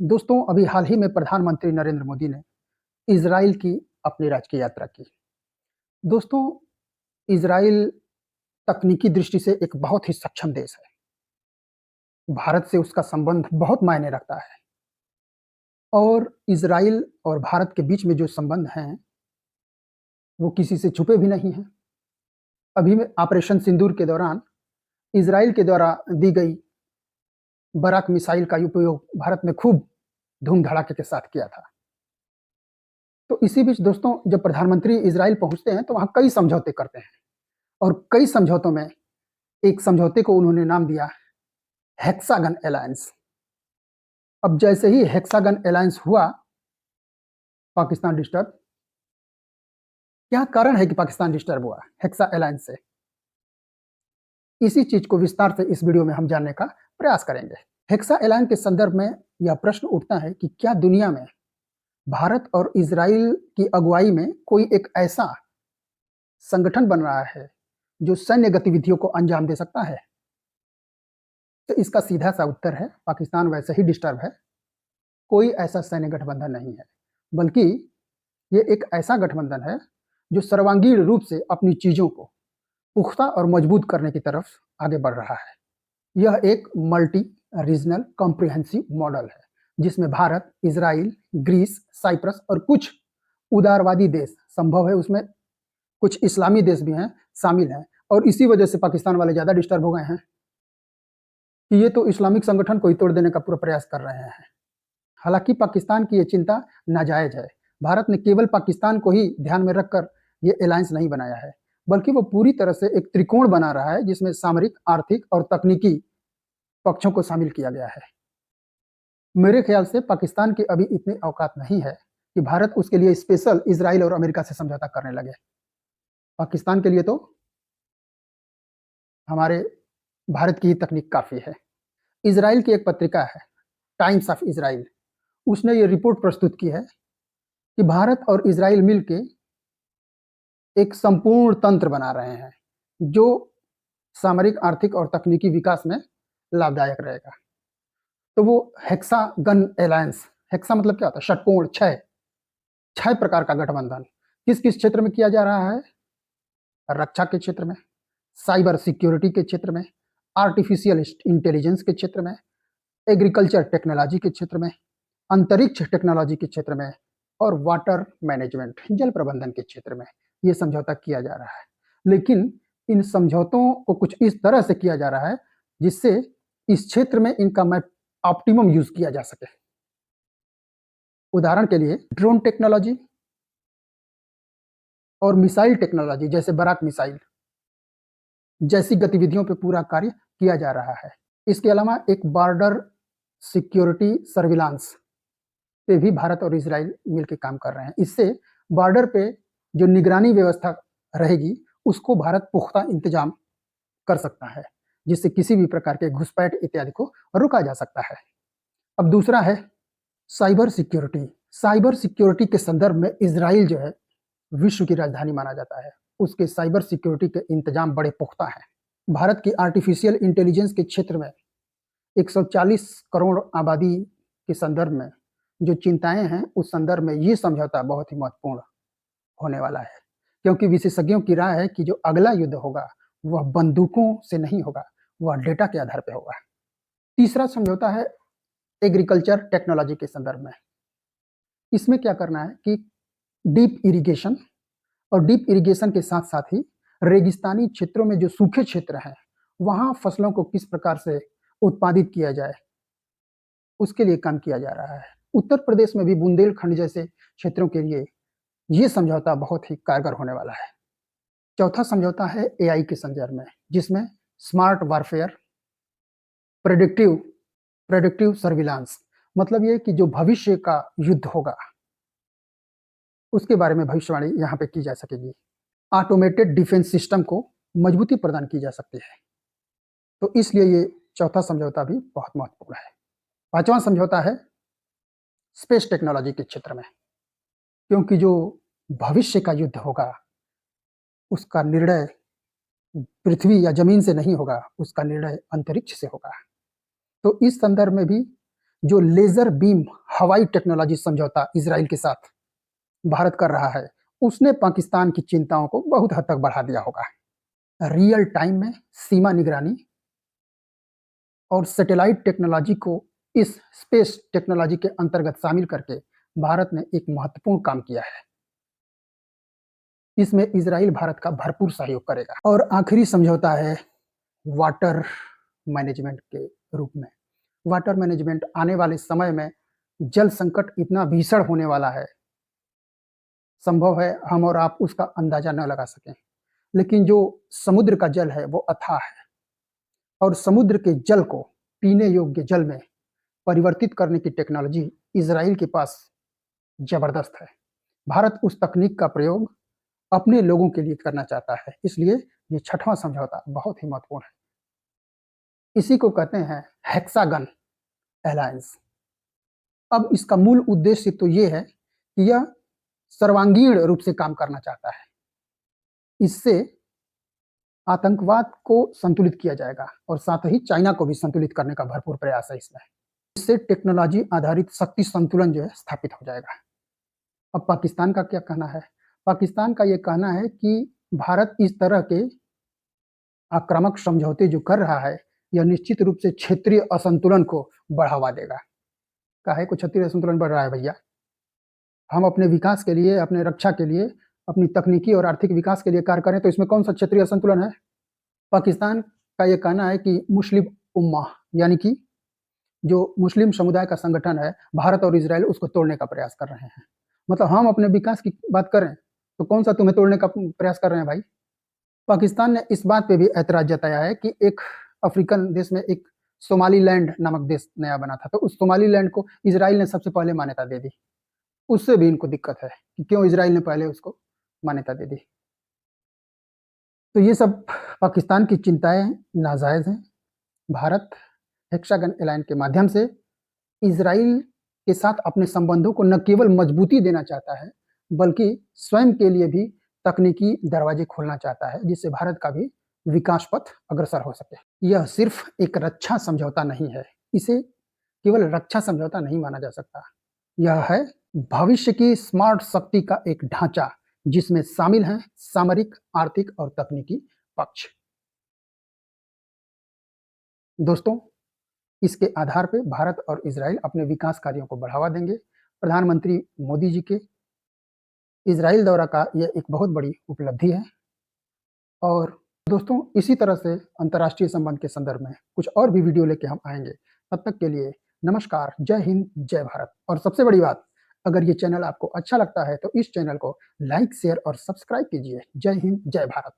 दोस्तों, अभी हाल ही में प्रधानमंत्री नरेंद्र मोदी ने इज़राइल की अपनी राजकीय यात्रा की। दोस्तों, इज़राइल तकनीकी दृष्टि से एक बहुत ही सक्षम देश है। भारत से उसका संबंध बहुत मायने रखता है और इज़राइल और भारत के बीच में जो संबंध हैं, वो किसी से छुपे भी नहीं हैं। अभी में ऑपरेशन सिंदूर के दौरान इज़राइल के द्वारा दी गई बराक मिसाइल का उपयोग भारत ने खूब धूम-धड़ाके के साथ किया था। तो इसी बीच दोस्तों, जब प्रधानमंत्री इज़राइल पहुँचते हैं, तो वहाँ कई समझौते करते हैं और कई समझौतों में एक समझौते को उन्होंने नाम दिया हेक्सागन अलायंस। अब जैसे ही हेक्सागन अलायंस हुआ, पाकिस्तान डिस्टर्ब। क्या कारण है कि पाकिस्तान डिस्टर्ब हुआ हेक्सा अलायंस से? इसी चीज को विस्तार से इस वीडियो में हम जानने का प्रयास करेंगे। हेक्सा अलायंस के संदर्भ में यह प्रश्न उठता है कि क्या दुनिया में भारत और इजराइल की अगुवाई में कोई एक ऐसा संगठन बन रहा है जो सैन्य गतिविधियों को अंजाम दे सकता है? तो इसका सीधा सा उत्तर है, पाकिस्तान वैसे ही डिस्टर्ब है। कोई ऐसा सैन्य गठबंधन नहीं है, बल्कि ये एक ऐसा गठबंधन है जो सर्वांगीण रूप से अपनी चीजों को पुख्ता और मजबूत करने की तरफ आगे बढ़ रहा है। यह एक मल्टी रीजनल कॉम्प्रिहेंसिव मॉडल है जिसमें भारत, इजराइल, ग्रीस, साइप्रस और कुछ उदारवादी देश संभव है, उसमें कुछ इस्लामी देश भी हैं, शामिल हैं। और इसी वजह से पाकिस्तान वाले ज्यादा डिस्टर्ब हो गए हैं कि ये तो इस्लामिक संगठन को ही तोड़ देने का पूरा प्रयास कर रहे हैं। हालांकि पाकिस्तान की ये चिंता नाजायज है। भारत ने केवल पाकिस्तान को ही ध्यान में रखकर ये अलायंस नहीं बनाया है, बल्कि वो पूरी तरह से एक त्रिकोण बना रहा है जिसमें सामरिक, आर्थिक और तकनीकी पक्षों को शामिल किया गया है। मेरे ख्याल से पाकिस्तान की अभी इतनी औकात नहीं है कि भारत उसके लिए स्पेशल इजराइल और अमेरिका से समझौता करने लगे। पाकिस्तान के लिए तो हमारे भारत की ही तकनीक काफी है। इजराइल की एक पत्रिका है, टाइम्स ऑफ इजराइल, उसने ये रिपोर्ट प्रस्तुत की है कि भारत और इजराइल मिलके एक संपूर्ण तंत्र बना रहे हैं जो सामरिक, आर्थिक और तकनीकी विकास में लाभदायक रहेगा। तो वो हेक्सागन अलायंस, हेक्सा मतलब क्या होता है? षटकोण, छह, छह प्रकार का गठबंधन किस किस क्षेत्र में किया जा रहा है? रक्षा के क्षेत्र में, साइबर सिक्योरिटी के क्षेत्र में, आर्टिफिशियल इंटेलिजेंस के क्षेत्र में, एग्रीकल्चर टेक्नोलॉजी के क्षेत्र में, अंतरिक्ष टेक्नोलॉजी के क्षेत्र में और वाटर मैनेजमेंट, जल प्रबंधन के क्षेत्र में ये समझौता किया जा रहा है। लेकिन इन समझौतों को कुछ इस तरह से किया जा रहा है जिससे इस क्षेत्र में इनका ऑप्टिमम यूज किया जा सके। उदाहरण के लिए ड्रोन टेक्नोलॉजी और मिसाइल टेक्नोलॉजी, जैसे बराक मिसाइल जैसी गतिविधियों पर पूरा कार्य किया जा रहा है। इसके अलावा एक बॉर्डर सिक्योरिटी सर्विलांस पे भी भारत और इजराइल मिलकर काम कर रहे हैं। इससे बॉर्डर पे जो निगरानी व्यवस्था रहेगी उसको भारत पुख्ता इंतजाम कर सकता है, जिससे किसी भी प्रकार के घुसपैठ इत्यादि को रोका जा सकता है। अब दूसरा है साइबर सिक्योरिटी। साइबर सिक्योरिटी के संदर्भ में इजराइल जो है विश्व की राजधानी माना जाता है। उसके साइबर सिक्योरिटी के इंतजाम बड़े पुख्ता हैं। भारत की आर्टिफिशियल इंटेलिजेंस के क्षेत्र में 140 करोड़ आबादी के संदर्भ में जो चिंताएं हैं, उस संदर्भ में ये समझौता बहुत ही महत्वपूर्ण होने वाला है, क्योंकि विशेषज्ञों की राय है कि जो अगला युद्ध होगा वह बंदूकों से नहीं होगा, वह डेटा के आधार पर होगा। तीसरा समझौता है एग्रीकल्चर टेक्नोलॉजी के संदर्भ में। इसमें क्या करना है कि डीप इरिगेशन और डीप इरिगेशन के साथ साथ ही रेगिस्तानी क्षेत्रों में जो सूखे क्षेत्र हैं वहां फसलों को किस प्रकार से उत्पादित किया जाए, उसके लिए काम किया जा रहा है। उत्तर प्रदेश में भी बुंदेलखंड जैसे क्षेत्रों के लिए ये समझौता बहुत ही कारगर होने वाला है। चौथा समझौता है एआई के संदर्भ में, जिसमें smart warfare, predictive predictive surveillance, मतलब ये कि जो भविष्य का युद्ध होगा उसके बारे में भविष्यवाणी यहाँ पे की जा सकेगी। ऑटोमेटेड डिफेंस सिस्टम को मजबूती प्रदान की जा सकती है। तो इसलिए ये चौथा समझौता भी बहुत महत्वपूर्ण है। पांचवा समझौता है स्पेस टेक्नोलॉजी के क्षेत्र में, क्योंकि जो भविष्य का युद्ध होगा उसका निर्णय पृथ्वी या जमीन से नहीं होगा, उसका निर्णय अंतरिक्ष से होगा। तो इस संदर्भ में भी जो लेजर बीम हवाई टेक्नोलॉजी समझौता इजराइल के साथ भारत कर रहा है, उसने पाकिस्तान की चिंताओं को बहुत हद तक बढ़ा दिया होगा। रियल टाइम में सीमा निगरानी और सैटेलाइट टेक्नोलॉजी को इस स्पेस टेक्नोलॉजी के अंतर्गत शामिल करके भारत ने एक महत्वपूर्ण काम किया है। इसमें इजराइल भारत का भरपूर सहयोग करेगा। और आखिरी समझौता है वाटर मैनेजमेंट के रूप में। वाटर मैनेजमेंट आने वाले समय में जल संकट इतना भीषण होने वाला है, संभव है हम और आप उसका अंदाजा न लगा सकें। लेकिन जो समुद्र का जल है वो अथाह है, और समुद्र के जल को पीने योग्य जल में परिवर्तित करने की टेक्नोलॉजी इजराइल के पास जबरदस्त है। भारत उस तकनीक का प्रयोग अपने लोगों के लिए करना चाहता है, इसलिए ये छठवां समझौता बहुत ही महत्वपूर्ण है। इसी को कहते हैं हेक्सागन अलायंस। अब इसका मूल उद्देश्य तो ये है कि यह सर्वांगीण रूप से काम करना चाहता है। इससे आतंकवाद को संतुलित किया जाएगा और साथ ही चाइना को भी संतुलित करने का भरपूर प्रयास है इसमें। इससे टेक्नोलॉजी आधारित शक्ति संतुलन जो है स्थापित हो जाएगा। अब पाकिस्तान का क्या कहना है? पाकिस्तान का ये कहना है कि भारत इस तरह के आक्रामक समझौते जो कर रहा है, यह निश्चित रूप से क्षेत्रीय असंतुलन को बढ़ावा देगा। काहे को क्षेत्रीय असंतुलन बढ़ रहा है भैया? हम अपने विकास के लिए, अपने रक्षा के लिए, अपनी तकनीकी और आर्थिक विकास के लिए कार्य करें, तो इसमें कौन सा क्षेत्रीय असंतुलन है? पाकिस्तान का ये कहना है कि मुस्लिम उम्मा यानी कि जो मुस्लिम समुदाय का संगठन है, भारत और इजराइल उसको तोड़ने का प्रयास कर रहे हैं। मतलब हम अपने विकास की बात करें तो कौन सा तुम्हें तोड़ने का प्रयास कर रहे हैं भाई? पाकिस्तान ने इस बात पे भी ऐतराज जताया है कि एक अफ्रीकन देश में एक सोमालीलैंड नामक देश नया बना था, तो उस सोमालीलैंड को इजराइल ने सबसे पहले मान्यता दे दी। उससे भी इनको दिक्कत है कि क्यों इजराइल ने पहले उसको मान्यता दे दी। तो ये सब पाकिस्तान की चिंताएं नाजायज हैं। भारत हेक्सागन अलायंस के माध्यम से इजराइल के साथ अपने संबंधों को न केवल मजबूती देना चाहता है, बल्कि स्वयं के लिए भी तकनीकी दरवाजे खोलना चाहता है, जिससे भारत का भी विकास पथ अग्रसर हो सके। यह सिर्फ एक रक्षा समझौता नहीं है, इसे केवल रक्षा समझौता नहीं माना जा सकता। यह है भविष्य की स्मार्ट शक्ति का एक ढांचा, जिसमें शामिल हैं सामरिक, आर्थिक और तकनीकी पक्ष। दोस्तों, इसके आधार पर भारत और इजराइल अपने विकास कार्यों को बढ़ावा देंगे। प्रधानमंत्री मोदी जी के इजराइल दौरा का यह एक बहुत बड़ी उपलब्धि है। और दोस्तों, इसी तरह से अंतर्राष्ट्रीय संबंध के संदर्भ में कुछ और भी वीडियो लेके हम आएंगे। तब तक के लिए नमस्कार, जय हिंद, जय भारत। और सबसे बड़ी बात, अगर ये चैनल आपको अच्छा लगता है तो इस चैनल को लाइक, शेयर और सब्सक्राइब कीजिए। जय हिंद, जय भारत।